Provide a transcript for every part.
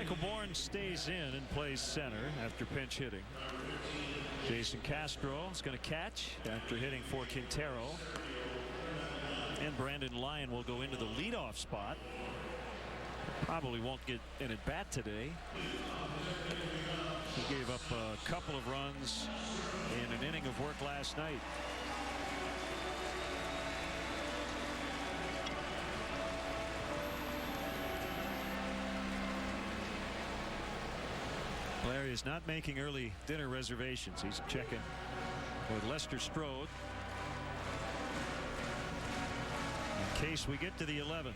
Michael Bourne stays in and plays center after pinch hitting. Jason Castro is going to catch after hitting for Quintero. And Brandon Lyon will go into the leadoff spot. Probably won't get an at bat today. He gave up a couple of runs in an inning of work last night. Larry is not making early dinner reservations. He's checking with Lester Strode in case we get to the 11th.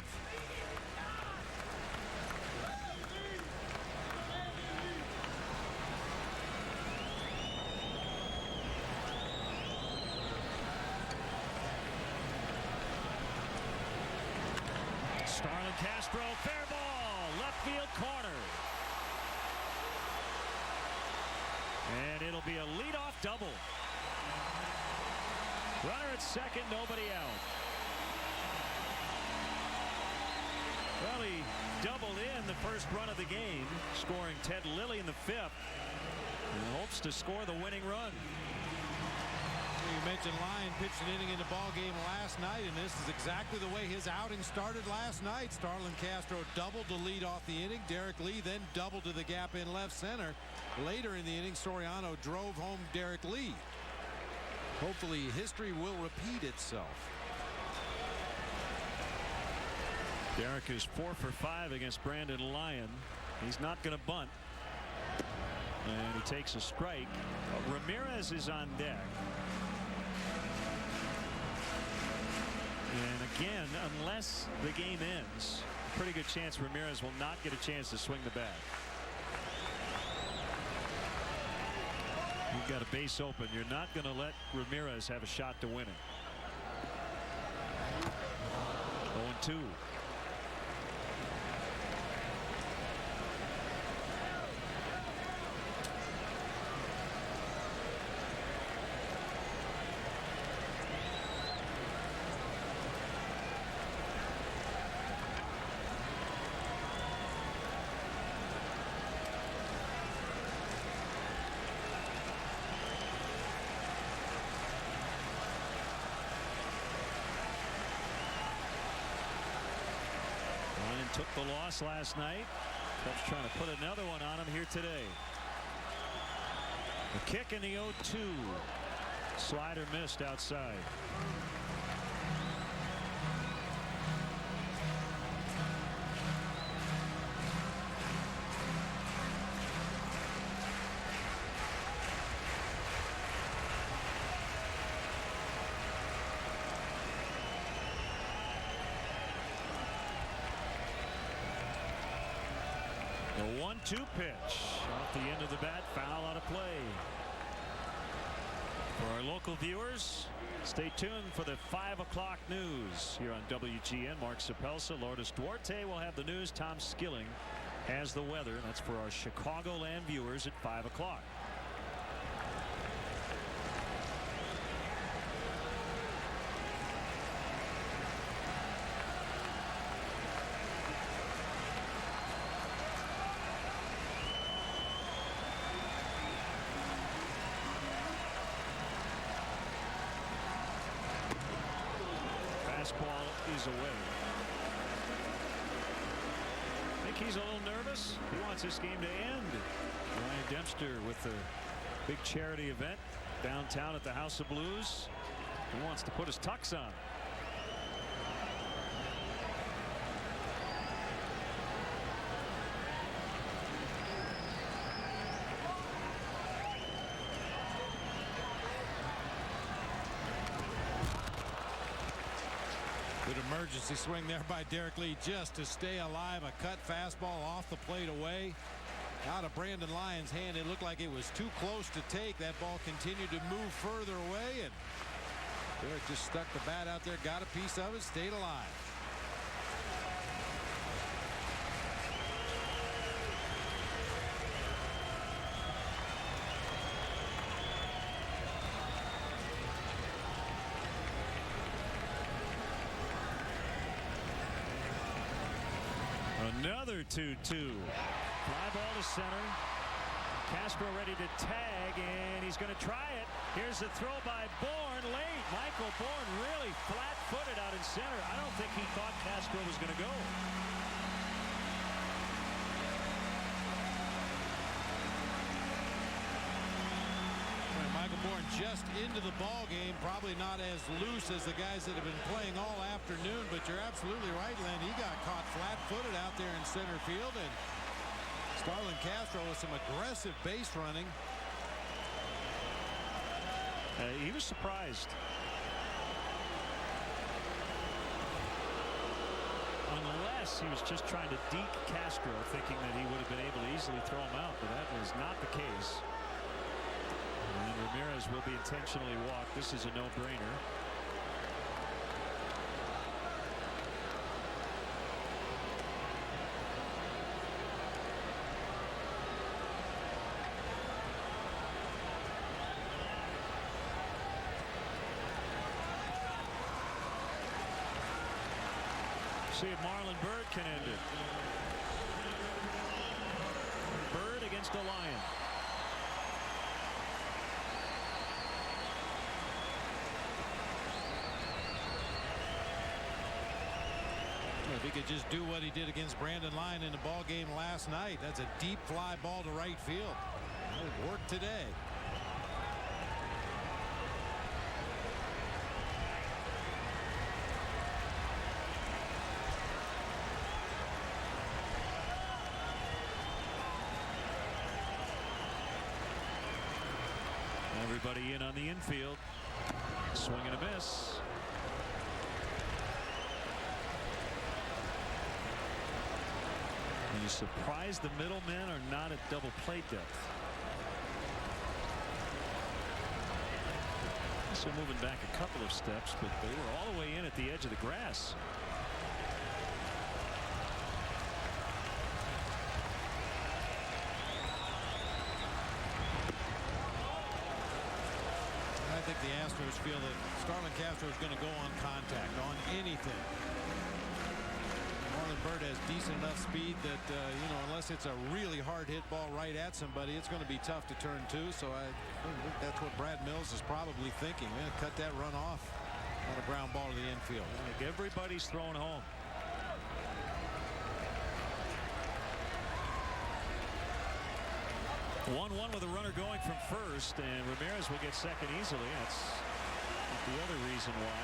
Starlin Castro, fair ball, left field corner. And it'll be a leadoff double. Runner at second, nobody out. Well, he doubled in the first run of the game, scoring Ted Lilly in the 5th, and hopes to score the winning run. You mentioned Lyon pitched an inning in the ball game last night, and this is exactly the way his outing started last night. Starlin Castro doubled to lead off the inning. Derek Lee then doubled to the gap in left center. Later in the inning, Soriano drove home Derek Lee. Hopefully history will repeat itself. Derek is 4 for 5 against Brandon Lyon. He's not going to bunt. And he takes a strike. Ramirez is on deck. And again, unless the game ends, pretty good chance Ramirez will not get a chance to swing the bat. You've got a base open. You're not going to let Ramirez have a shot to win it. 0-2. Took the loss last night. Cubs trying to put another one on him here today. The kick in the 0-2. Slider missed outside. The 1-2 pitch off the end of the bat, foul out of play. For our local viewers, stay tuned for the 5 o'clock news here on WGN. Mark Sapelsa, Lourdes Duarte will have the news. Tom Skilling has the weather. That's for our Chicagoland viewers at 5 o'clock. Fastball is away. I think he's a little nervous. He wants this game to end. Ryan Dempster with the big charity event downtown at the House of Blues. He wants to put his tux on. Good emergency swing there by Derek Lee just to stay alive. A cut fastball off the plate away. Out of Brandon Lyon's hand. It looked like it was too close to take. That ball continued to move further away, and Derek just stuck the bat out there, got a piece of it, stayed alive. Another 2-2. Fly ball to center. Castro ready to tag, and he's going to try it. Here's the throw by Bourne late. Michael Bourne really flat-footed out in center. I don't think he thought Castro was going to go. Michael Bourne just into the ball game, probably not as loose as the guys that have been playing all afternoon, but you're absolutely right, Len. He got caught flat-footed out there in center field, and Starlin Castro with some aggressive base running. He was surprised. Unless he was just trying to deke Castro, thinking that he would have been able to easily throw him out, but that was not the case. And Ramirez will be intentionally walked. This is a no-brainer. See if Marlon Byrd can end it. Byrd against a Lion. If he could just do what he did against Brandon Lyon in the ball game last night. That's a deep fly ball to right field. It worked today. Everybody in on the infield. Swing and a miss. Are you surprised the middlemen are not at double play depth? So moving back a couple of steps, but they were all the way in at the edge of the grass. I think the Astros feel that Starlin Castro is going to go on contact on anything. Marlon Byrd has decent enough speed that you know, unless it's a really hard hit ball right at somebody, it's going to be tough to turn to. So I think that's what Brad Mills is probably thinking. Man, cut that run off on a ground ball to the infield. I think everybody's throwing home. One with a runner going from first, and Ramirez will get second easily. That's the other reason why.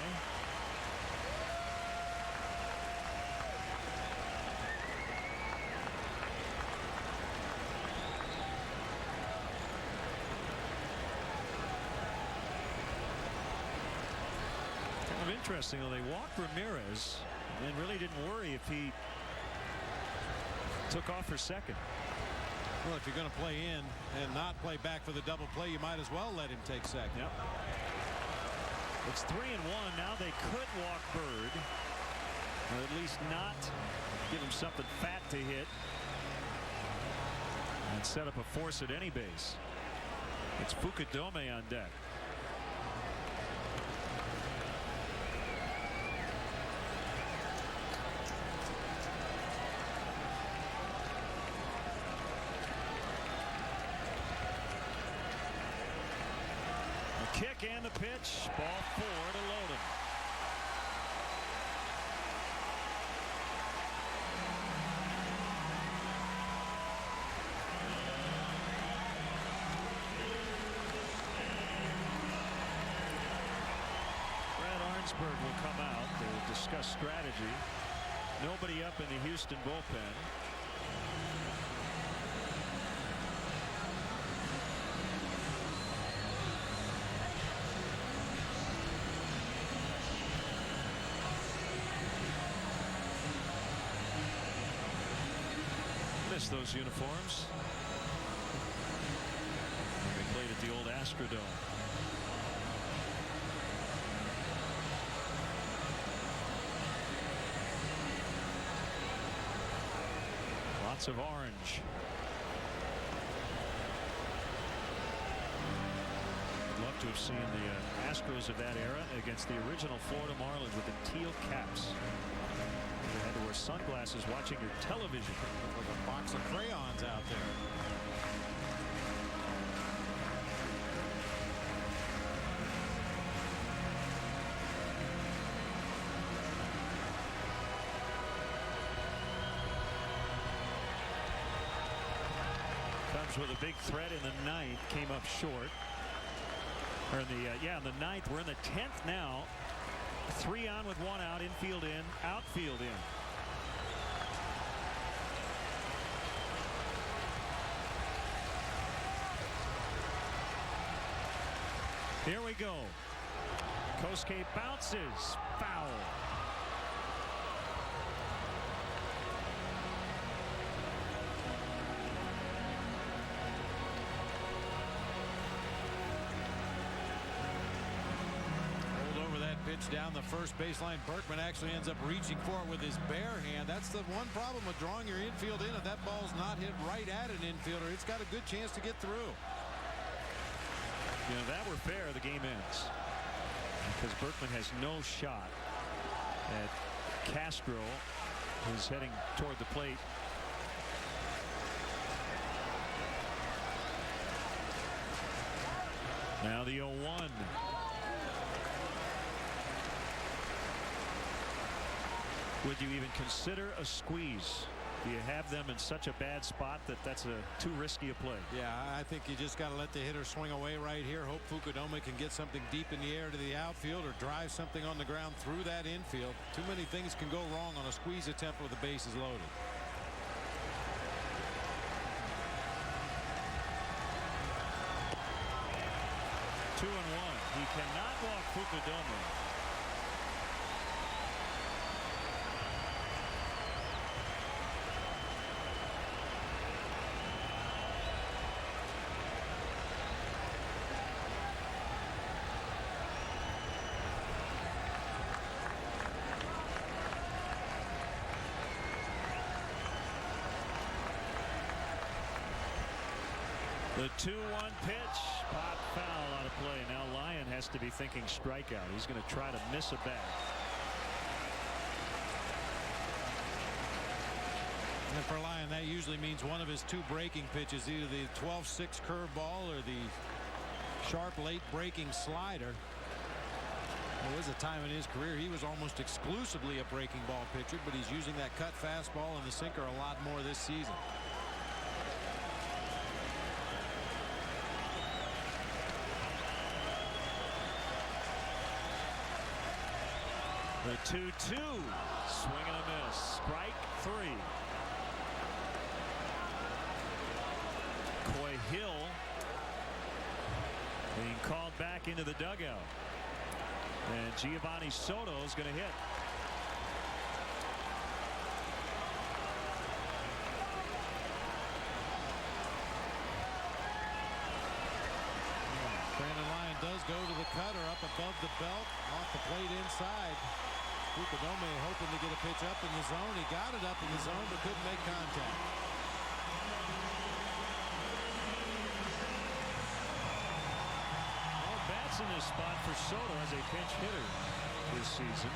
Kind of interesting, though. They walked Ramirez and really didn't worry if he took off for second. Well, if you're going to play in and not play back for the double play, you might as well let him take second. Yep. It's 3-1. Now they could walk Byrd, or at least not give him something fat to hit, and set up a force at any base. It's Fukudome on deck. Kick and the pitch. Ball 4 to Loden. Brad Arnsberg will come out to discuss strategy. Nobody up in the Houston bullpen. Those uniforms. They played at the old Astrodome. Lots of orange. I'd love to have seen the Astros of that era against the original Florida Marlins with the teal caps. They had to wear those sunglasses watching your television. Like a box of crayons out there. Cubs with a big threat in the ninth, came up short. Or in the in the ninth. We're in the 10th now. 3 on with 1 out. Infield in, outfield in. Here we go. Kosuke bounces, foul. Pitch down the first baseline. Berkman actually ends up reaching for it with his bare hand. That's the one problem with drawing your infield in. If that ball's not hit right at an infielder, it's got a good chance to get through. You know, if that were fair, the game ends. Because Berkman has no shot at Castro, who's heading toward the plate. Now the 0-1. Would you even consider a squeeze? Do you have them in such a bad spot that that's too risky a play? Yeah, I think you just got to let the hitter swing away right here. Hope Fukudome can get something deep in the air to the outfield or drive something on the ground through that infield. Too many things can go wrong on a squeeze attempt with the bases loaded. Two and one. He cannot walk Fukudome. The 2-1 pitch, pop foul out of play. Now Lyon has to be thinking strikeout. He's going to try to miss a bat. And for Lyon, that usually means one of his 2 breaking pitches, either the 12-6 curveball or the sharp late breaking slider. There was a time in his career he was almost exclusively a breaking ball pitcher, but he's using that cut fastball and the sinker a lot more this season. The 2-2, swing and a miss. Strike 3. Coy Hill being called back into the dugout. And Giovanni Soto is going to hit. Brandon Lyon does go to the cutter up above the belt, off the plate inside. Fukudome hoping to get a pitch up in the zone. He got it up in the zone but couldn't make contact. Well, bats in this spot for Soto as a pinch hitter this season.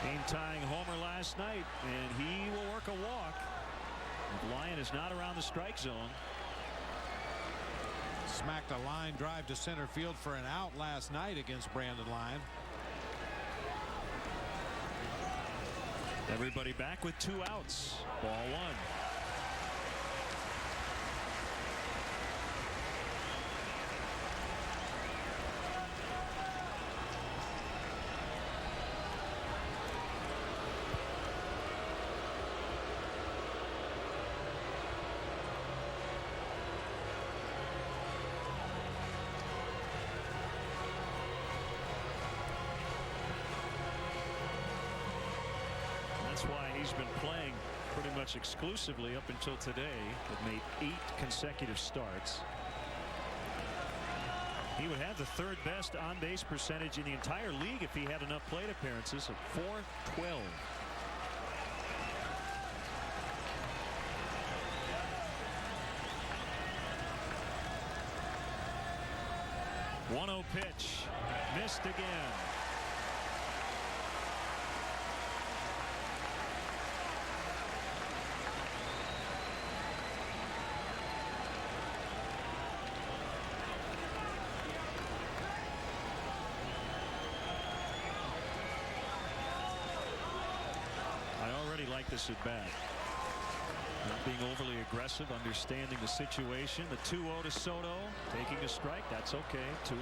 Game tying homer last night, and he will work a walk. Lyon is not around the strike zone. Smacked a line drive to center field for an out last night against Brandon Lyon. Everybody back with 2 outs. Ball 1. That's why he's been playing pretty much exclusively up until today. Had made 8 consecutive starts. He would have the 3rd best on-base percentage in the entire league if he had enough plate appearances at .412. One-0 pitch, missed again. this at bat. Not being overly aggressive, understanding the situation. The 2-0 to Soto, taking a strike. That's okay. 2-1.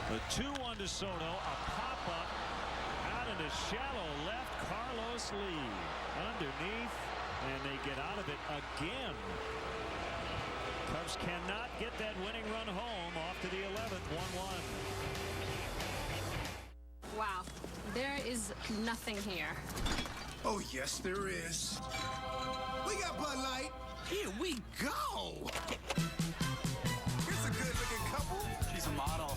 The 2-1 to Soto, a pop-up out into shallow left. Carlos Lee underneath, and they get out of it again. Cubs cannot get that winning run home. Off to the 11th, 1-1. Wow, there is nothing here. Oh, yes, there is. We got Bud Light. Here we go. Here's a good-looking couple. She's a model.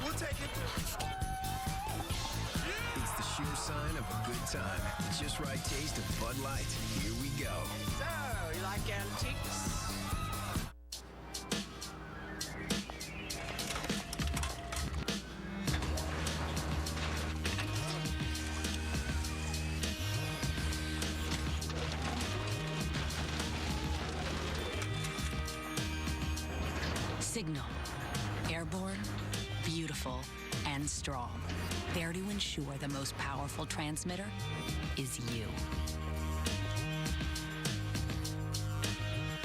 We'll take it. It's the sure sign of a good time. Just right taste of Bud Light. Here we go. So, you like antiques? Signal. Airborne, beautiful, and strong. There to ensure the most powerful transmitter is you.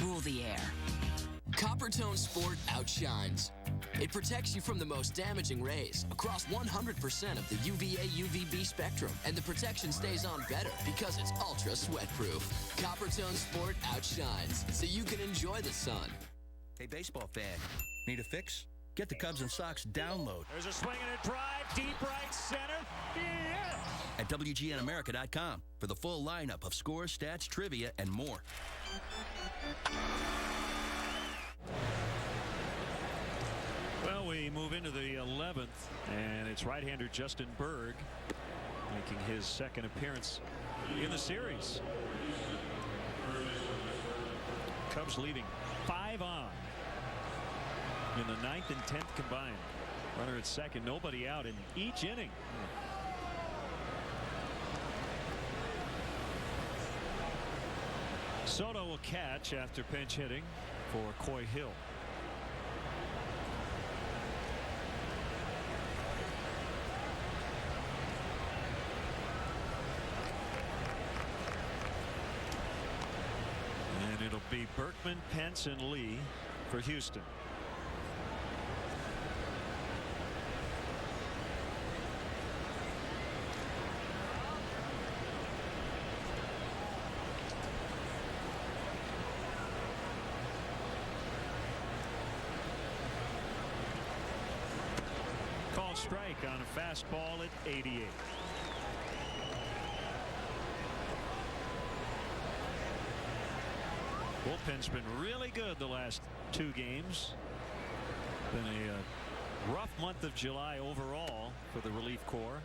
Rule the air. Coppertone Sport outshines. It protects you from the most damaging rays across 100% of the UVA UVB spectrum, and the protection stays on better because it's ultra sweat-proof. Coppertone Sport outshines, so you can enjoy the sun. Hey, baseball fan, need a fix? Get the Cubs and Sox download. There's a swing and a drive, deep right center. Yeah! At WGNAmerica.com for the full lineup of scores, stats, trivia, and more. Well, we move into the 11th, and it's right-hander Justin Berg making his second appearance in the series. Cubs leading 5 on in the 9th and 10th combined. Runner at second, nobody out in each inning. Soto will catch after pinch hitting for Coy Hill. And it'll be Berkman, Pence, and Lee for Houston. Called strike on a fastball at 88. Bullpen's been really good the last 2 games. Been a rough month of July overall for the relief corps.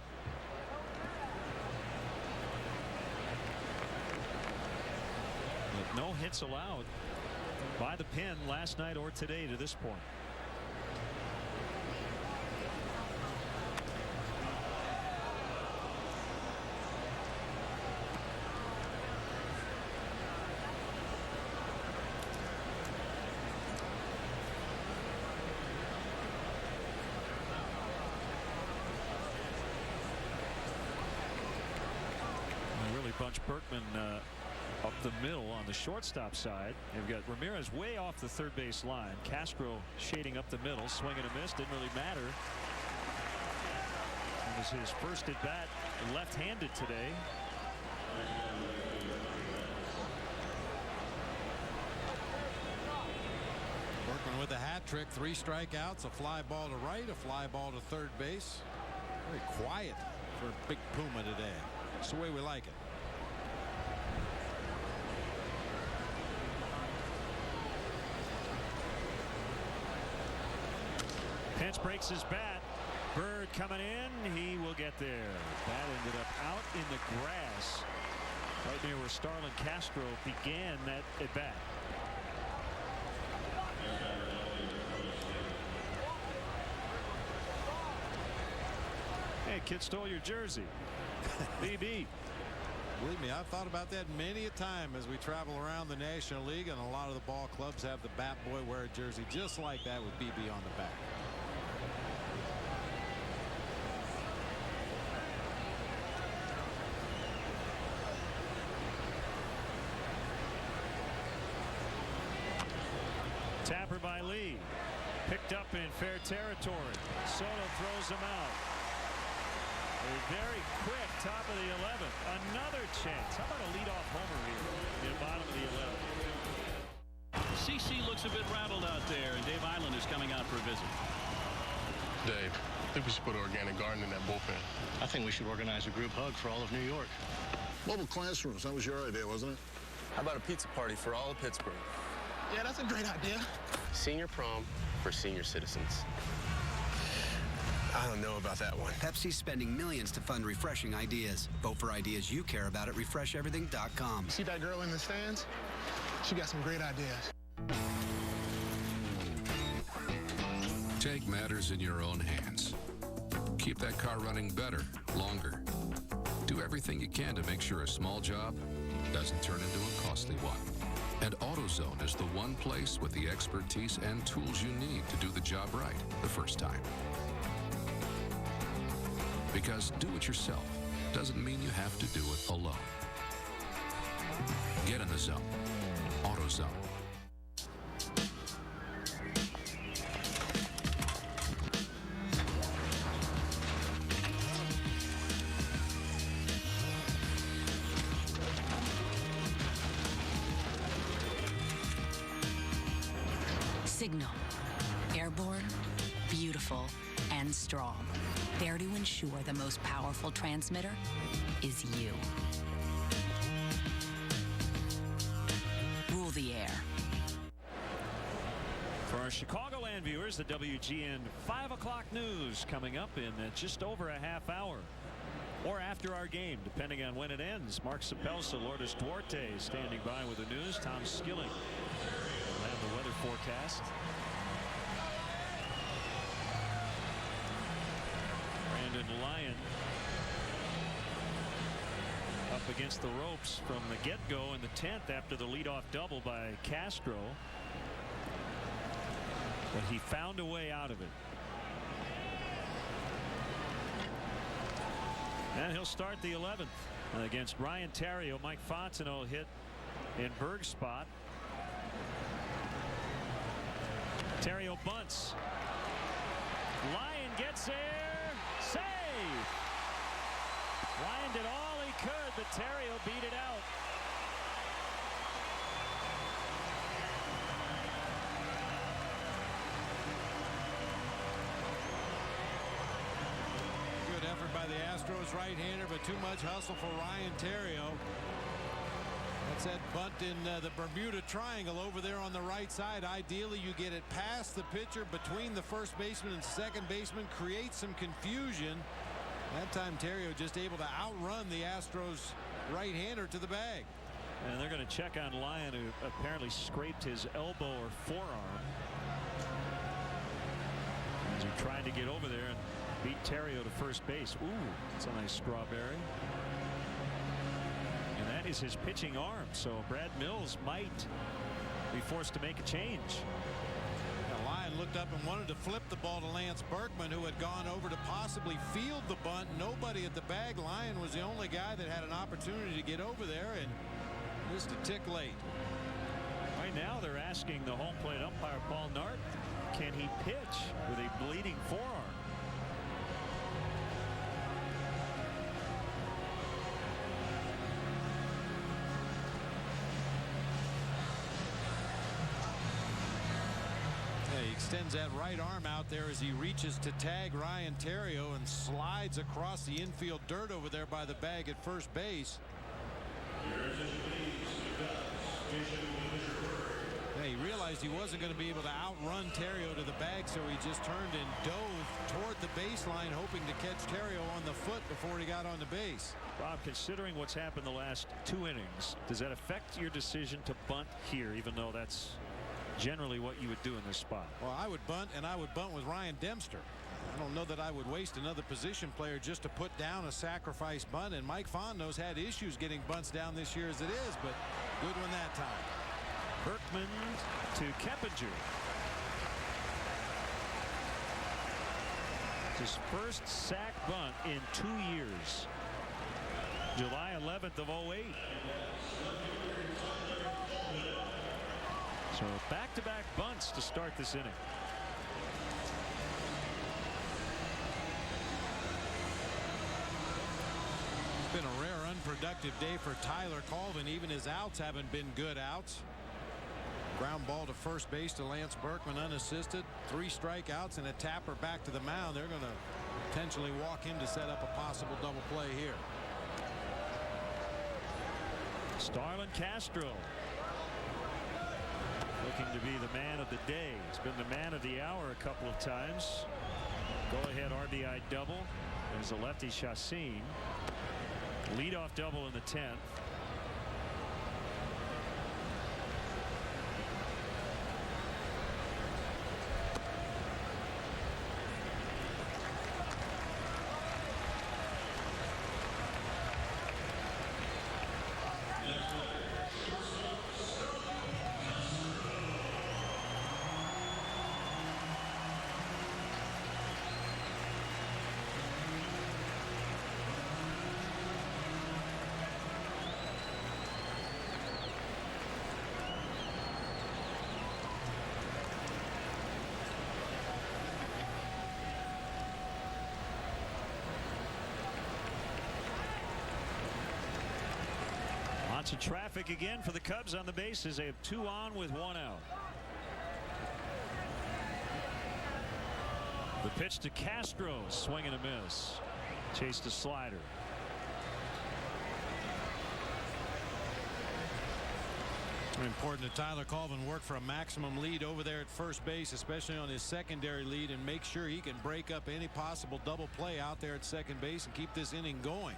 But no hits allowed by the pen last night or today to this point. Bunch Berkman up the middle on the shortstop side. They've got Ramirez way off the third base line. Castro shading up the middle. Swing and a miss. Didn't really matter. It was his first at bat left-handed today. Berkman with a hat trick. 3 strikeouts, a fly ball to right, a fly ball to third base. Very quiet for Big Puma today. It's the way we like it. Pence breaks his bat. Bird coming in. He will get there. That ended up out in the grass right near where Starlin Castro began that at bat. Hey, kid stole your jersey. BB. Believe me, I've thought about that many a time as we travel around the National League, and a lot of the ball clubs have the bat boy wear a jersey just like that with BB on the back. Tapper by Lee. Picked up in fair territory. Soto throws him out. A very quick top of the 11th. Another chance. How about a leadoff homer here in the bottom of the 11th? CC looks a bit rattled out there, and Dave Island is coming out for a visit. Dave, I think we should put an organic garden in that bullpen. I think we should organize a group hug for all of New York. Mobile classrooms, that was your idea, wasn't it? How about a pizza party for all of Pittsburgh? Yeah, that's a great idea. Senior prom for senior citizens. I don't know about that one. Pepsi's spending millions to fund refreshing ideas. Vote for ideas you care about at refresheverything.com. See that girl in the stands? She got some great ideas. Take matters in your own hands. Keep that car running better, longer. Do everything you can to make sure a small job doesn't turn into a costly one. And AutoZone is the one place with the expertise and tools you need to do the job right the first time. Because do it yourself doesn't mean you have to do it alone. Get in the zone. AutoZone. Signal. Airborne, beautiful, and strong. There to ensure the most powerful transmitter is you. Rule the air. For our Chicagoland viewers, the WGN 5 o'clock news coming up in just over a half hour. Or after our game, depending on when it ends. Mark Sapelsa, Lourdes Duarte standing by with the news. Tom Skilling will have the weather forecast. Brandon Lyon up against the ropes from the get-go in the 10th after the leadoff double by Castro. But he found a way out of it. And he'll start the 11th against Ryan Theriot. Mike Fontenot hit in Berg's spot. Theriot bunts. Lyon gets there. Save! Lyon did all he could, but Theriot beat it out. Good effort by the Astros right-hander, but too much hustle for Ryan Theriot. That's that bunt in the Bermuda Triangle over there on the right side. Ideally, you get it past the pitcher, between the first baseman and second baseman, create some confusion. That time, Theriot just able to outrun the Astros right-hander to the bag. And they're going to check on Lyon, who apparently scraped his elbow or forearm as he tried to get over there and beat Theriot to first base. Ooh, that's a nice strawberry. And that is his pitching arm, so Brad Mills might be forced to make a change. Now, Lyon looked up and wanted to flip the ball to Lance Berkman, who had gone over to possibly field the bunt. Nobody at the bag. Lyon was the only guy that had an opportunity to get over there, and just a tick late. Right now they're asking the home plate umpire Paul Nart, can he pitch with a bleeding forearm? He extends that right arm out there as he reaches to tag Ryan Theriot and slides across the infield dirt over there by the bag at first base. He realized he wasn't going to be able to outrun Terrio to the bag, so he just turned and dove toward the baseline, hoping to catch Terrio on the foot before he got on the base. Rob, considering what's happened the last 2 innings, does that affect your decision to bunt here, even though that's generally what you would do in this spot? Well, I would bunt, and I would bunt with Ryan Dempster. I don't know that I would waste another position player just to put down a sacrifice bunt, and Mike Fondo's had issues getting bunts down this year as it is, but good one that time. Berkman to Keppinger. His first sack bunt in 2 years. July 11th of 08. So back-to-back bunts to start this inning. It's been a rare unproductive day for Tyler Colvin. Even his outs haven't been good outs. Ground ball to first base to Lance Berkman unassisted. 3 strikeouts and a tapper back to the mound. They're going to potentially walk him to set up a possible double play here. Starlin Castro looking to be the man of the day. He's been the man of the hour a couple of times. Go ahead RBI double. There's a lefty Chacin. Leadoff double in the 10th. Lots of traffic again for the Cubs on the bases. They have 2 on with 1 out. The pitch to Castro, swing and a miss. Chased a slider. Important that Tyler Colvin work for a maximum lead over there at first base, especially on his secondary lead, and make sure he can break up any possible double play out there at second base and keep this inning going.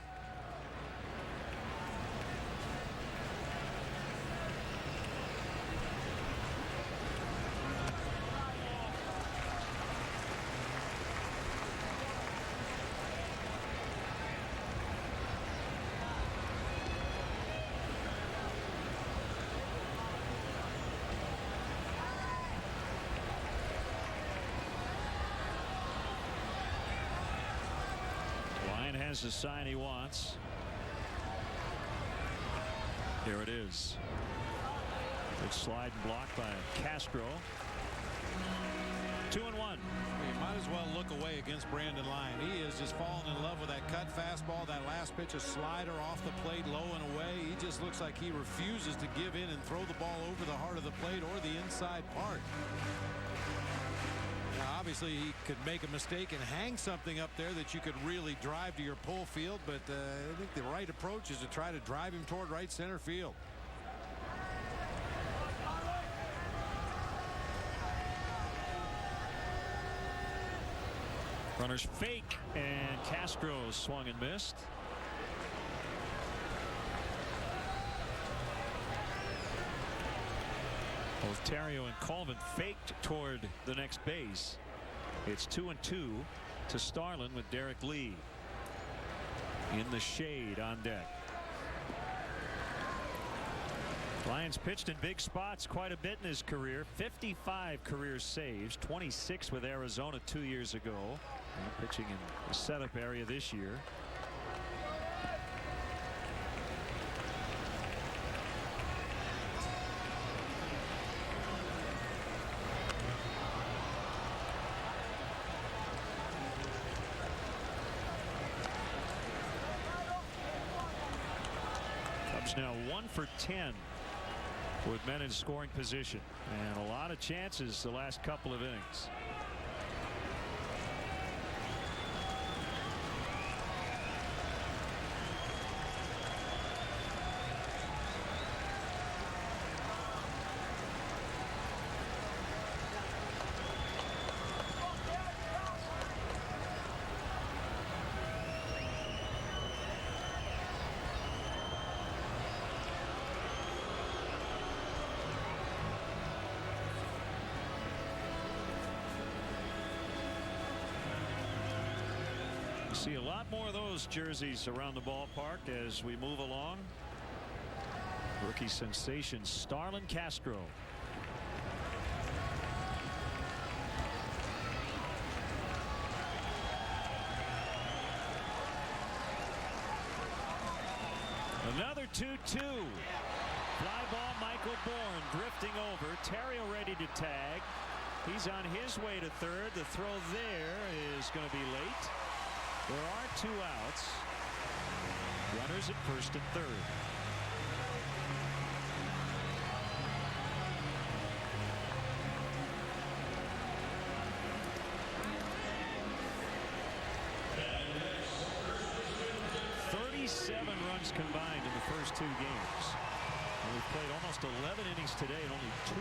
Has the sign he wants. Here it is. Good slide and block by Castro. 2-1. You might as well look away against Brandon Lyon. He is just falling in love with that cut fastball. That last pitch, a slider off the plate, low and away. He just looks like he refuses to give in and throw the ball over the heart of the plate or the inside part. Obviously, he could make a mistake and hang something up there that you could really drive to your pull field, but I think the right approach is to try to drive him toward right center field. Runners fake, and Castro swung and missed. Both Terrio and Colvin faked toward the next base. It's 2-2 to Starlin with Derek Lee in the shade on deck. Lyons pitched in big spots quite a bit in his career. 55 career saves, 26 with Arizona 2 years ago. Pitching in the setup area this year. Now 1 for 10 with men in scoring position, and a lot of chances the last couple of innings. See a lot more of those jerseys around the ballpark as we move along. Rookie sensation Starlin Castro. Another 2-2. Fly ball, Michael Bourne drifting over. Terrio ready to tag. He's on his way to third. The throw there is going to be late. There are 2 outs. Runners at first and third. Runs combined in the first 2 games. And we've played almost 11 innings today and only 2.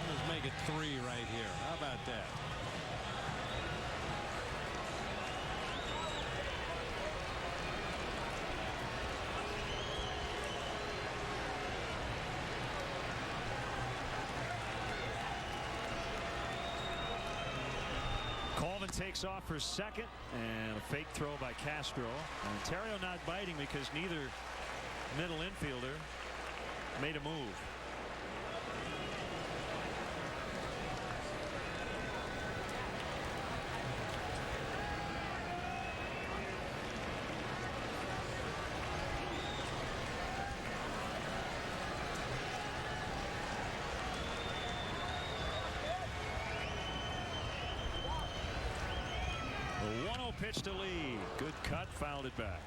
Let's make it 3 right here. How about that? Colvin takes off for second, and a fake throw by Castro. And Terrio not biting because neither middle infielder made a move. Pitch to Lee. Good cut, fouled it back.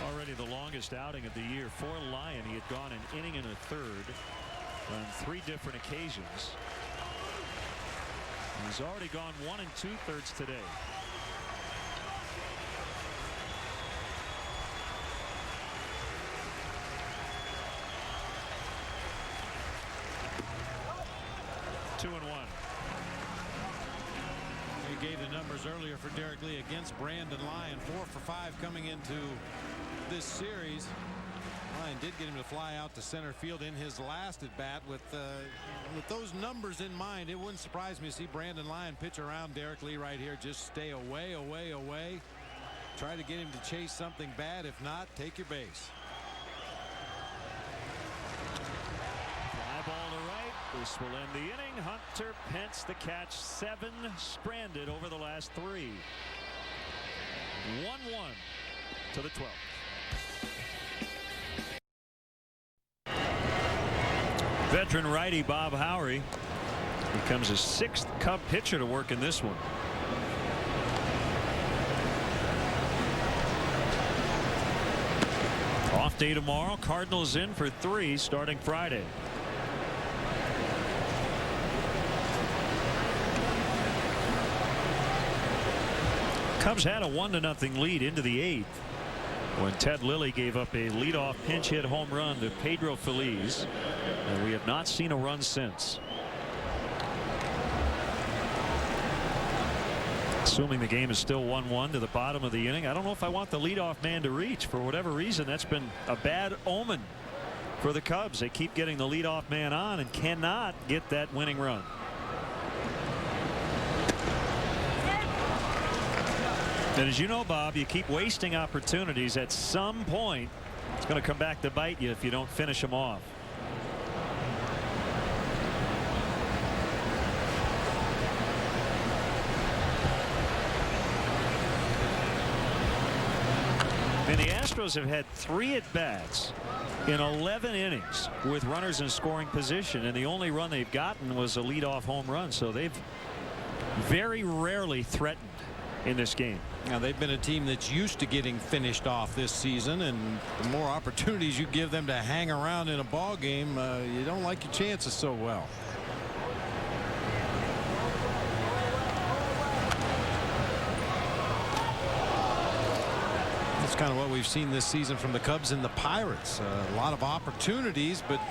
Already the longest outing of the year for Lyon. He had gone an inning and a third on 3 different occasions. He's already gone 1 2/3 today. Gave the numbers earlier for Derek Lee against Brandon Lyon. 4 for 5 coming into this series. Lyon did get him to fly out to center field in his last at bat. With those numbers in mind, it wouldn't surprise me to see Brandon Lyon pitch around Derek Lee right here. Just stay away, away, away. Try to get him to chase something bad. If not, take your base. Fly ball to right. This will end the inning. Hunter Pence the catch. 7 stranded over the last 3. 1-1 to the 12th. Veteran righty Bob Howry becomes his 6th Cub pitcher to work in this one. Off day tomorrow. Cardinals in for 3 starting Friday. Cubs had a 1-0 lead into the 8th when Ted Lilly gave up a leadoff pinch hit home run to Pedro Feliz, and we have not seen a run since. Assuming the game is still 1-1 to the bottom of the inning, I don't know if I want the leadoff man to reach. For whatever reason, that's been a bad omen for the Cubs. They keep getting the leadoff man on and cannot get that winning run. And as you know, Bob, you keep wasting opportunities. At some point, it's going to come back to bite you if you don't finish them off. And the Astros have had 3 at-bats in 11 innings with runners in scoring position, and the only run they've gotten was a leadoff home run. So they've very rarely threatened in this game. Now, they've been a team that's used to getting finished off this season, and the more opportunities you give them to hang around in a ball game, you don't like your chances so well. That's kind of what we've seen this season from the Cubs and the Pirates. A lot of opportunities, but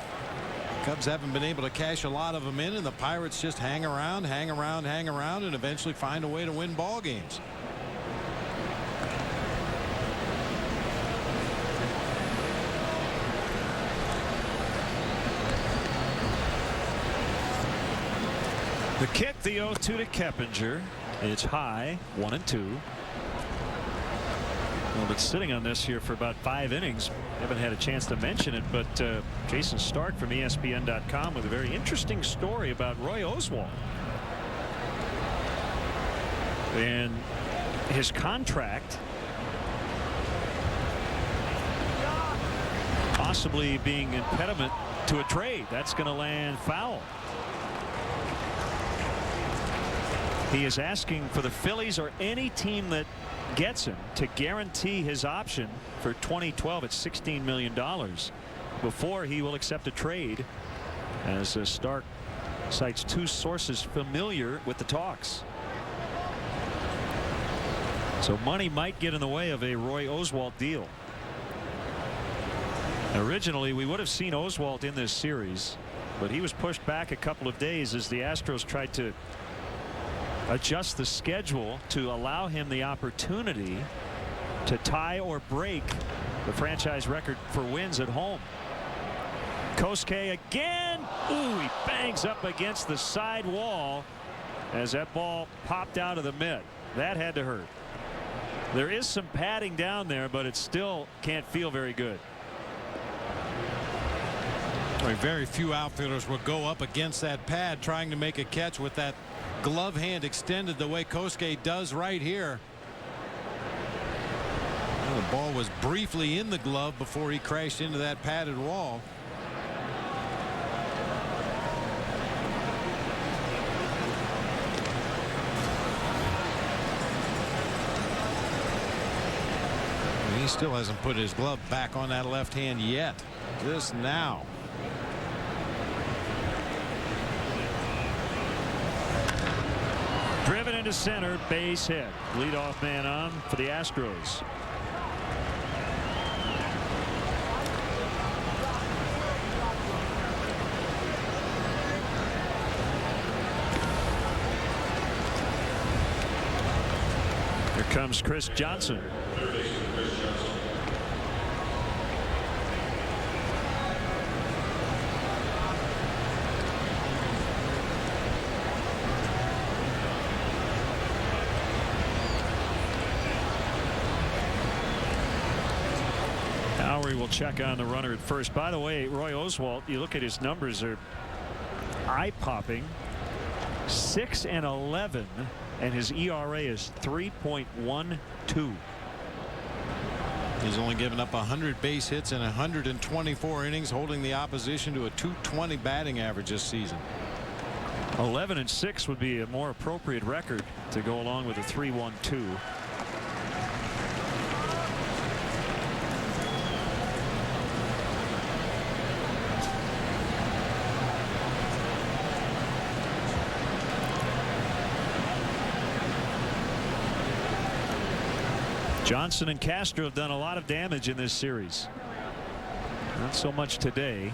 Cubs haven't been able to cash a lot of them in, and the Pirates just hang around, and eventually find a way to win ball games. The kick, the 0-2 to Keppinger. It's high, 1-2. Well, been sitting on this here for about 5 innings. Haven't had a chance to mention it, but Jason Stark from ESPN.com with a very interesting story about Roy Oswalt and his contract possibly being impediment to a trade. That's going to land foul. He is asking for the Phillies or any team that gets him to guarantee his option for 2012 at $16 million before he will accept a trade, as Stark cites 2 sources familiar with the talks. So money might get in the way of a Roy Oswalt deal. Originally, we would have seen Oswalt in this series, but he was pushed back a couple of days as the Astros tried to adjust the schedule to allow him the opportunity to tie or break the franchise record for wins at home. Kosuke again. Ooh, he bangs up against the side wall as that ball popped out of the mitt. That had to hurt. There is some padding down there, but it still can't feel very good. Very few outfielders will go up against that pad trying to make a catch with that glove hand extended the way Kosuke does right here. Well, the ball was briefly in the glove before he crashed into that padded wall. He still hasn't put his glove back on that left hand yet. Just now. Driven into center, base hit. Leadoff man on for the Astros. Here comes Chris Johnson. Will check on the runner at first. By the way, Roy Oswalt, you look at his numbers, are eye-popping. 6-11, and his ERA is 3.12. He's only given up 100 base hits in 124 innings, holding the opposition to a .220 batting average this season. 11-6 would be a more appropriate record to go along with a 3.12. Johnson and Castro have done a lot of damage in this series. Not so much today.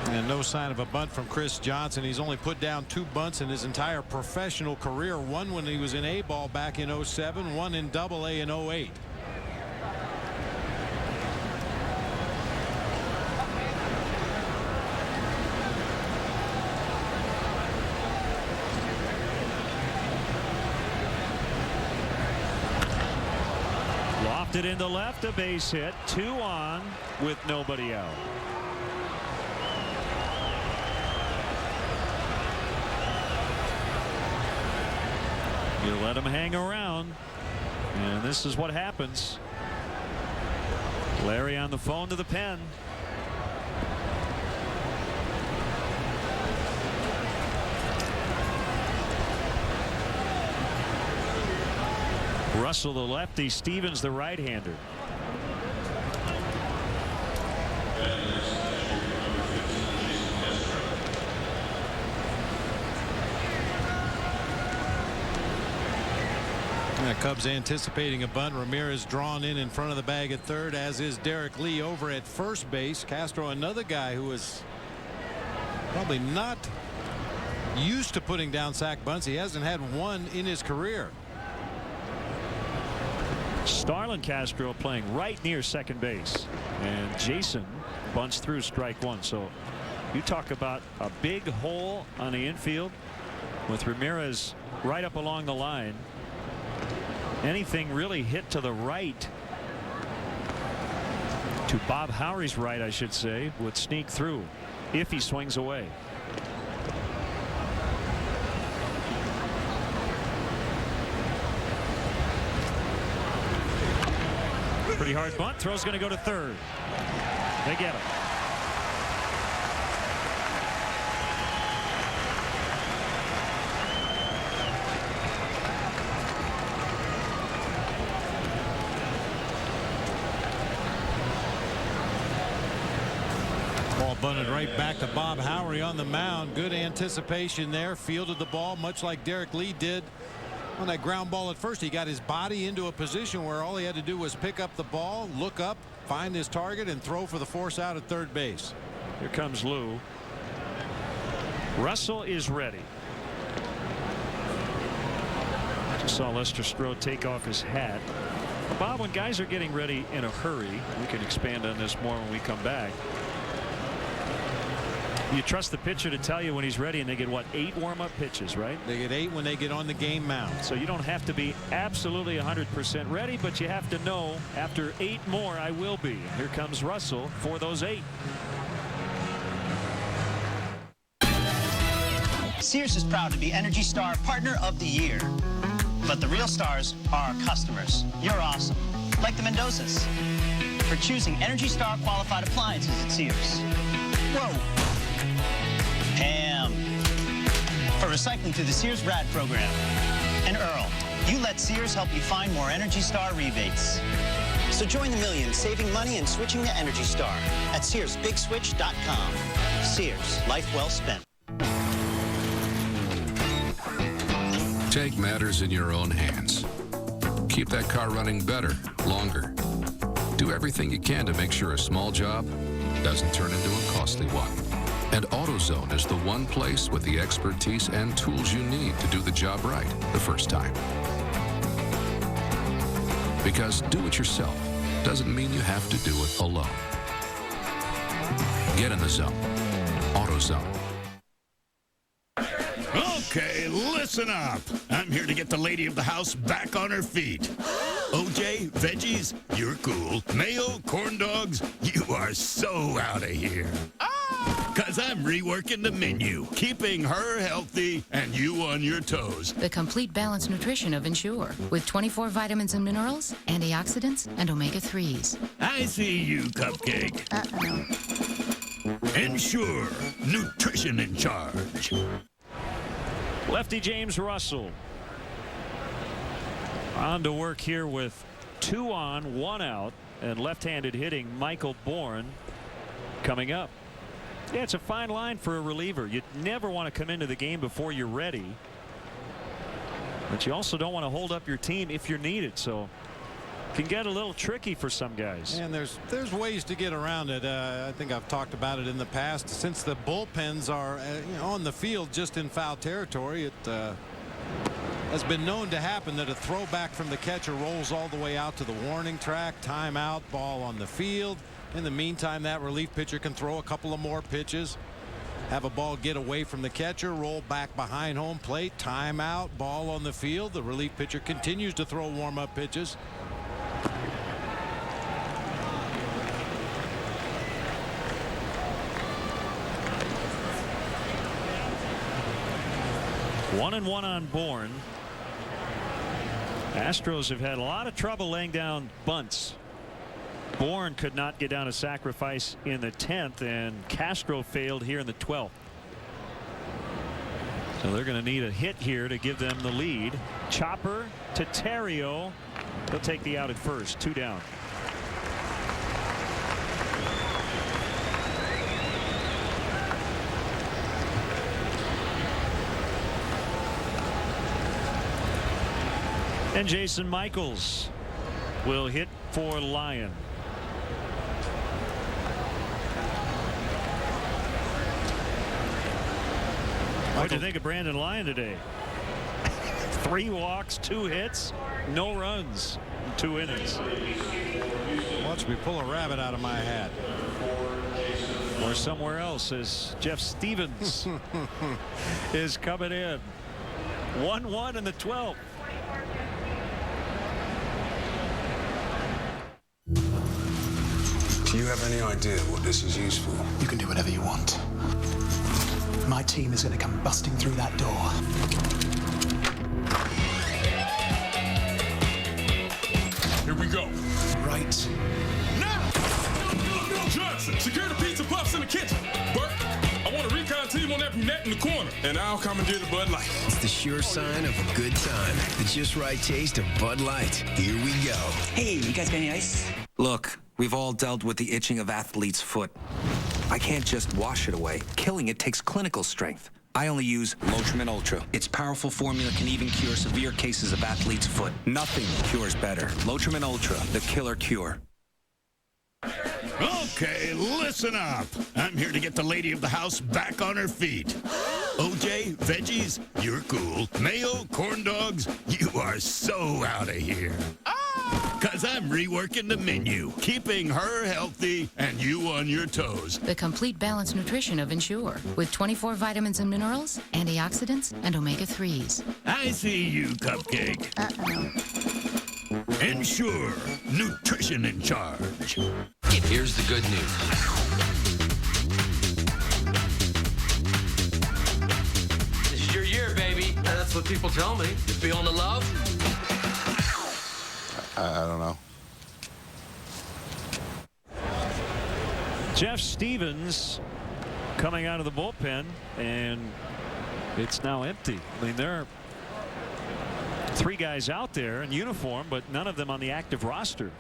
And no sign of a bunt from Chris Johnson. He's only put down 2 bunts in his entire professional career. One when he was in A-ball back in 07, one in Double-A in 08. Lofted into left, a base hit, 2 on with nobody out. You let him hang around, and this is what happens. Larry on the phone to the pen. Russell the lefty, Stevens the right-hander. Cubs anticipating a bunt. Ramirez drawn in front of the bag at third, as is Derek Lee over at first base. Castro, another guy who is probably not used to putting down sac bunts. He hasn't had one in his career. Starlin Castro playing right near second base, and Jason bunts through strike 1. So You talk about a big hole on the infield with Ramirez right up along the line. Anything really hit to the right, to Bob Howry's right, I should say, would sneak through if he swings away. Pretty hard bunt. Throw's going to go to third. They get him. Ball bunted right back to Bob Howry on the mound. Good anticipation there. Fielded the ball much like Derek Lee did on that ground ball at first. He got his body into a position where all he had to do was pick up the ball, look up, find his target, and throw for the force out at third base. Here comes Lou. Russell is ready. Just saw Lester Strode take off his hat. Bob, when guys are getting ready in a hurry, we can expand on this more when we come back. You trust the pitcher to tell you when he's ready, and they get, what, 8 warm-up pitches, right? They get 8 when they get on the game mound. So you don't have to be absolutely 100% ready, but you have to know after 8 more I will be. Here comes Russell for those 8. Sears is proud to be Energy Star Partner of the Year. But the real stars are our customers. You're awesome. Like the Mendozas. For choosing Energy Star qualified appliances at Sears. Whoa. Pam. For recycling through the Sears RAD program. And Earl, you let Sears help you find more Energy Star rebates. So join the millions saving money and switching to Energy Star at SearsBigSwitch.com. Sears, life well spent. Take matters in your own hands. Keep that car running better, longer. Do everything you can to make sure a small job doesn't turn into a costly one. And AutoZone is the one place with the expertise and tools you need to do the job right the first time. Because do it yourself doesn't mean you have to do it alone. Get in the zone. AutoZone. Okay, listen up. I'm here to get the lady of the house back on her feet. OJ, veggies, you're cool. Mayo, corn dogs, you are so out of here. Because I'm reworking the menu, keeping her healthy and you on your toes. The complete balanced nutrition of Ensure with 24 vitamins and minerals, antioxidants, and omega-3s. I see you, Cupcake. Ensure, nutrition in charge. Lefty James Russell on to work here with 2 on, 1 out, and left-handed hitting Michael Bourne coming up. Yeah, it's a fine line for a reliever. You never want to come into the game before you're ready, but you also don't want to hold up your team if you're needed. So it can get a little tricky for some guys. And there's ways to get around it. I think I've talked about it in the past. Since the bullpens are on the field just in foul territory, it has been known to happen that a throwback from the catcher rolls all the way out to the warning track. Timeout, ball on the field. In the meantime, that relief pitcher can throw a couple of more pitches, have a ball get away from the catcher, roll back behind home plate, timeout, ball on the field. The relief pitcher continues to throw warm-up pitches. One and one on Bourne. Astros have had a lot of trouble laying down bunts. Bourne could not get down a sacrifice in the 10th, and Castro failed here in the 12th. So they're going to need a hit here to give them the lead. Chopper to Terrio. He'll take the out at first. 2 down. And Jason Michaels will hit for Lyon. What do you think of Brandon Lyon today? 3 walks, 2 hits, no runs in 2 innings. Watch me pull a rabbit out of my hat. or somewhere else as Jeff Stevens is coming in. 1-1 in the 12th. Do you have any idea what this is used for? You can do whatever you want. My team is going to come busting through that door. Here we go. Right now. Johnson, secure the pizza puffs in the kitchen. Burke, I want a recon team on that brunette in the corner, and I'll commandeer the Bud Light. It's the sure sign of a good time. The just right taste of Bud Light. Here we go. Hey, you guys got any ice? Look, we've all dealt with the itching of athlete's foot. I can't just wash it away. Killing it takes clinical strength. I only use Lotrimin Ultra. Its powerful formula can even cure severe cases of athlete's foot. Nothing cures better. Lotrimin Ultra, the killer cure. Okay, listen up. I'm here to get the lady of the house back on her feet. OJ, veggies, you're cool. Mayo, corn dogs, you are so out of here. Because I'm reworking the menu, keeping her healthy and you on your toes. The complete balanced nutrition of Ensure with 24 vitamins and minerals, antioxidants, and omega-3s. I see you, Cupcake. Ensure, nutrition in charge. Here's the good news. This is your year, baby. That's what people tell me. You feeling the love? I don't know. Jeff Stevens coming out of the bullpen, and it's now empty. I mean, there are 3 guys out there in uniform, but none of them on the active roster.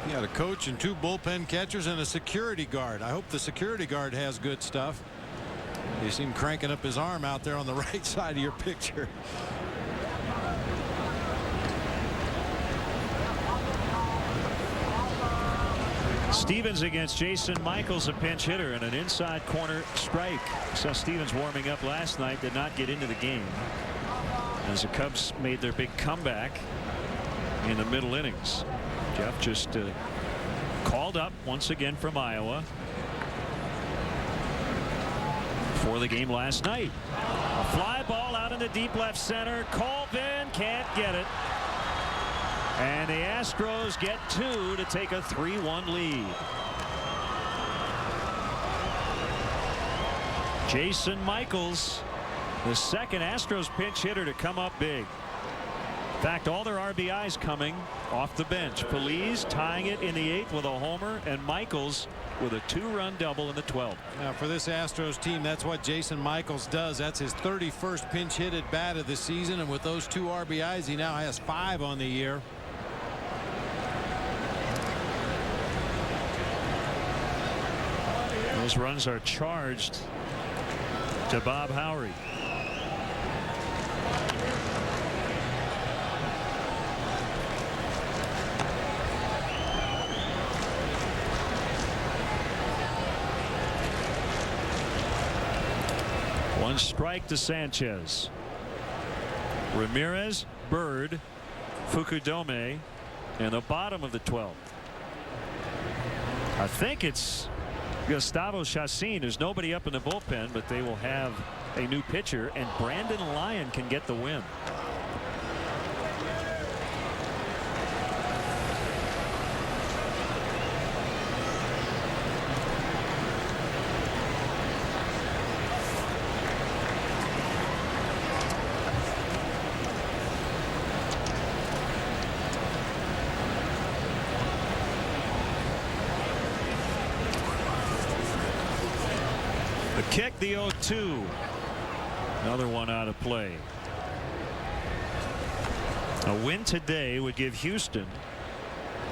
You got a coach and 2 bullpen catchers and a security guard. I hope the security guard has good stuff. You see him cranking up his arm out there on the right side of your picture. Stevens against Jason Michaels, a pinch hitter, and an inside corner strike. Saw Stevens warming up last night, did not get into the game as the Cubs made their big comeback in the middle innings. Jeff just called up once again from Iowa for the game last night. A fly ball out in the deep left center. Colvin can't get it. And the Astros get 2 to take a 3-1 lead. Jason Michaels, the second Astros pinch hitter to come up big. In fact, all their RBIs coming off the bench. Feliz tying it in the 8th with a homer, and Michaels with a 2-run double in the 12th. Now for this Astros team, that's what Jason Michaels does. That's his 31st pinch hit at bat of the season, and with those 2 RBIs, he now has 5 on the year. Those runs are charged to Bob Howry. One strike to Sanchez. Ramirez, Bird, Fukudome, and the bottom of the 12th. I think it's Gustavo Chacin. There's nobody up in the bullpen, but they will have a new pitcher, and Brandon Lyon can get the win. Kick, the 0-2. Another one out of play. A win today would give Houston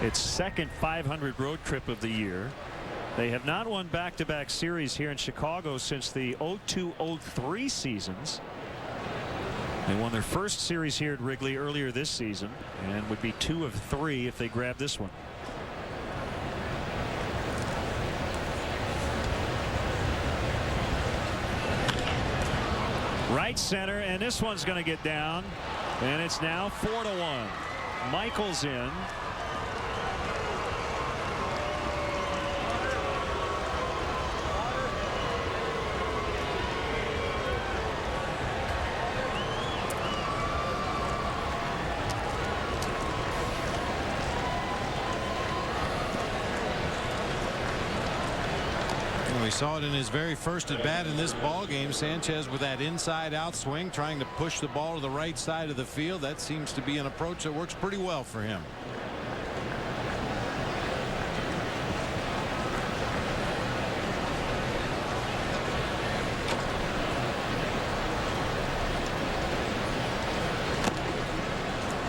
its second 500 road trip of the year. They have not won back-to-back series here in Chicago since the 02-03 seasons. They won their first series here at Wrigley earlier this season and would be 2 of 3 if they grab this one. Right center, and this one's going to get down, and it's now 4-1. Michaels in. And we saw it in his very first at bat in this ball game. Sanchez with that inside out swing, trying to push the ball to the right side of the field. That seems to be an approach that works pretty well for him.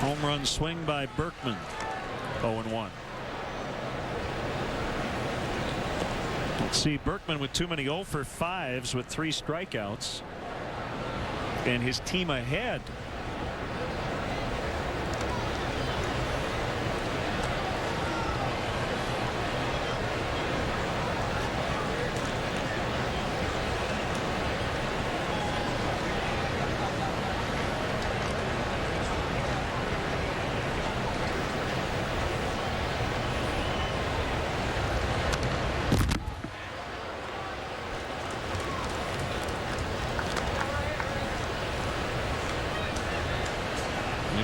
Home run swing by Berkman. 0-1. Let's see, Berkman with too many 0 for 5s with 3 strikeouts. And his team ahead.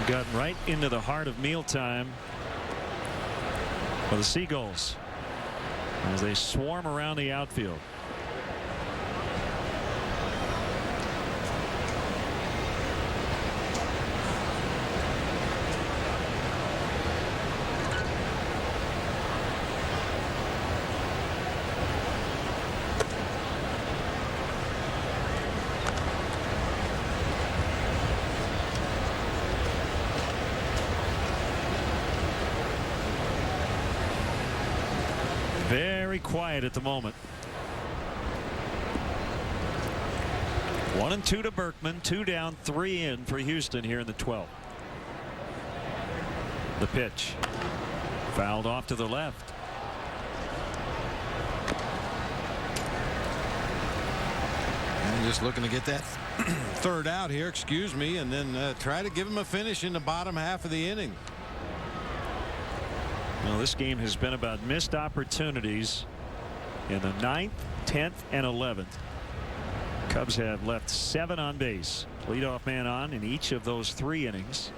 Gotten right into the heart of mealtime for the Seagulls as they swarm around the outfield. Very quiet at the moment. 1-2 to Berkman. 2 down, 3 in for Houston here in the 12th. The pitch fouled off to the left. And just looking to get that third out here, excuse me, and then try to give him a finish in the bottom half of the inning. Well, this game has been about missed opportunities in the 9th, 10th, and 11th. Cubs have left 7 on base. Leadoff man on in each of those 3 innings.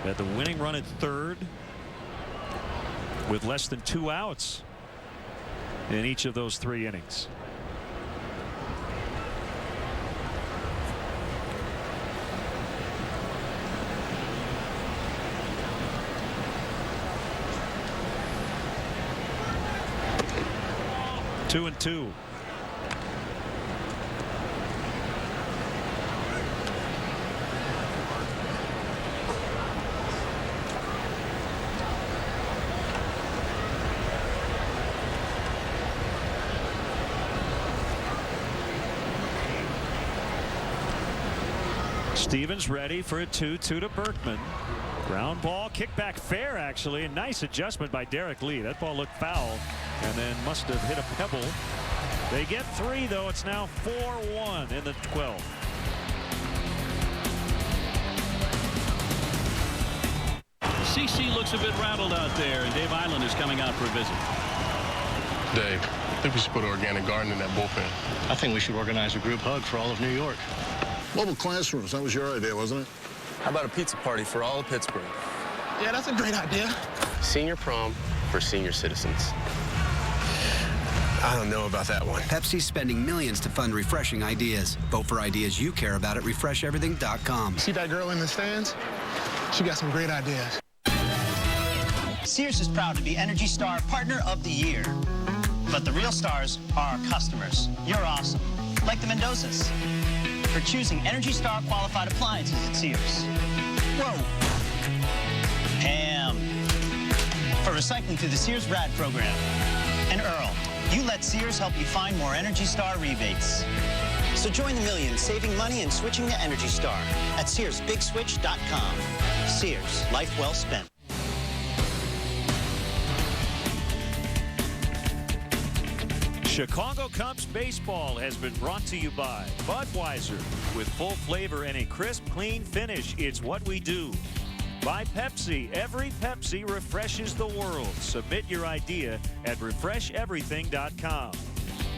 Had the winning run at third with less than 2 outs in each of those 3 innings. Two and 2. Stevens ready for a 2-2 to Berkman. Ground ball, kickback fair actually. A nice adjustment by Derek Lee. That ball looked foul and then must have hit a pebble. They get 3 though. It's now 4-1 in the 12th. CC looks a bit rattled out there, and Dave Island is coming out for a visit. Dave, I think we should put an organic garden in that bullpen. I think we should organize a group hug for all of New York. Mobile classrooms, that was your idea, wasn't it? How about a pizza party for all of Pittsburgh? Yeah, that's a great idea. Senior prom for senior citizens. I don't know about that one. Pepsi's spending millions to fund refreshing ideas. Vote for ideas you care about at refresheverything.com. See that girl in the stands? She got some great ideas. Sears is proud to be Energy Star Partner of the Year. But the real stars are our customers. You're awesome. Like the Mendozas. For choosing Energy Star qualified appliances at Sears. Whoa. Pam. For recycling through the Sears RAD program. And Earl, you let Sears help you find more Energy Star rebates. So join the millions saving money and switching to Energy Star at SearsBigSwitch.com. Sears, life well spent. Chicago Cubs baseball has been brought to you by Budweiser. With full flavor and a crisp, clean finish, it's what we do. By Pepsi, every Pepsi refreshes the world. Submit your idea at refresheverything.com.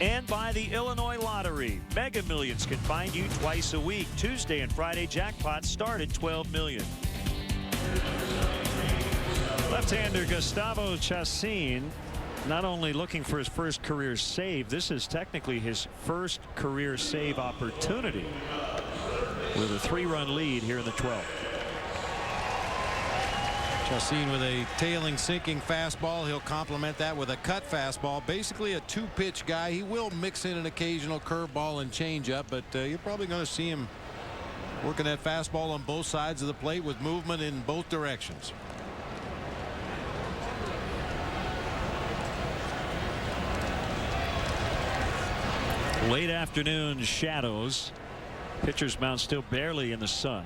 And by the Illinois Lottery. Mega Millions can find you twice a week. Tuesday and Friday jackpots start at $12 million. Left-hander Gustavo Chacín not only looking for his first career save, this is technically his first career save opportunity with a 3-run lead here in the 12th. Chacin with a tailing, sinking fastball. He'll complement that with a cut fastball. Basically a 2-pitch guy. He will mix in an occasional curveball and changeup, but you're probably going to see him working that fastball on both sides of the plate with movement in both directions. Late afternoon shadows. Pitcher's mound still barely in the sun.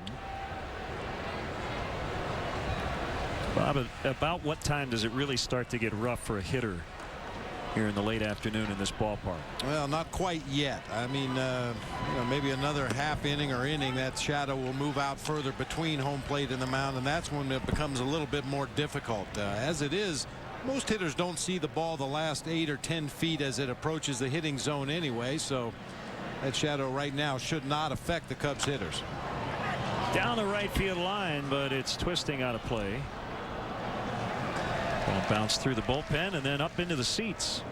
Bob, about what time does it really start to get rough for a hitter here in the late afternoon in this ballpark? Well, not quite yet. I mean, you know, maybe another half inning or inning, that shadow will move out further between home plate and the mound, and that's when it becomes a little bit more difficult. As it is, most hitters don't see the ball the last 8 or 10 feet as it approaches the hitting zone anyway, so that shadow right now should not affect the Cubs hitters. Down the right field line, but it's twisting out of play. Ball bounced through the bullpen and then up into the seats.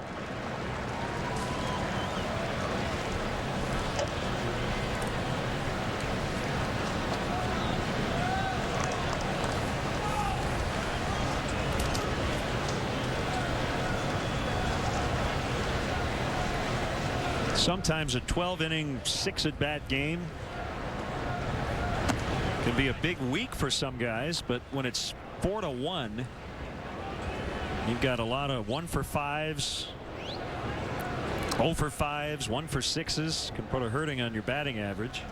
Sometimes a 12-inning 6-at-bat game can be a big week for some guys, but when it's 4-1, you've got a lot of 1 for 5s, 0 for 5s, 1 for 6s. Can put a hurting on your batting average.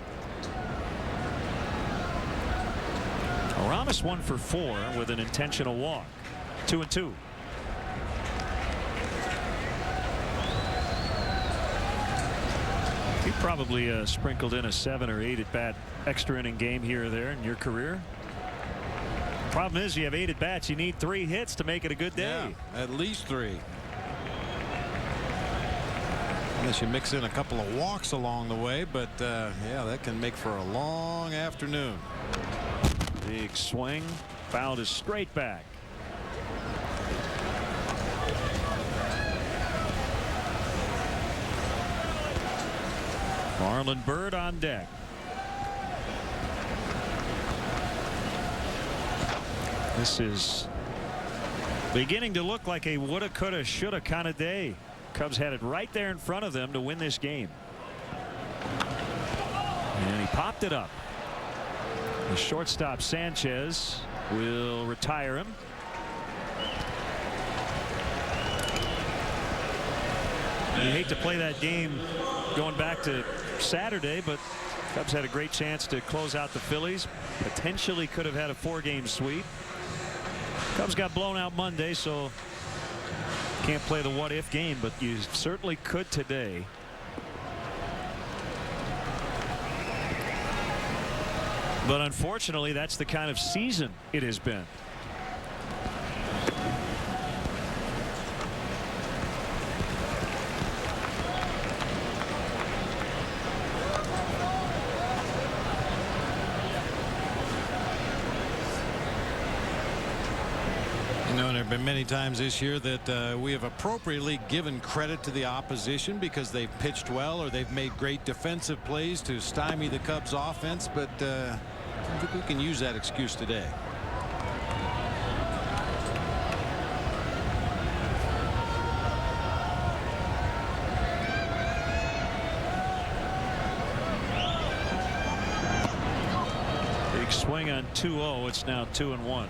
Aramis 1 for 4 with an intentional walk. 2-2. You probably sprinkled in a 7 or 8 at-bat extra inning game here or there in your career. Problem is, you have 8 at-bats. You need 3 hits to make it a good day. Yeah, at least 3. Unless you mix in a couple of walks along the way, but yeah, that can make for a long afternoon. Big swing, fouled is straight back. Marlon Byrd on deck. This is beginning to look like a woulda, coulda, shoulda kind of day. Cubs had it right there in front of them to win this game. And he popped it up. The shortstop Sanchez will retire him. You hate to play that game going back to Saturday, but Cubs had a great chance to close out the Phillies. Potentially could have had a 4-game sweep. Cubs got blown out Monday, so can't play the what-if game, but you certainly could today. But unfortunately, that's the kind of season it has been. There have been many times this year that we have appropriately given credit to the opposition because they've pitched well or they've made great defensive plays to stymie the Cubs offense, but I think we can use that excuse today. Big swing on 2-0. It's now 2-1.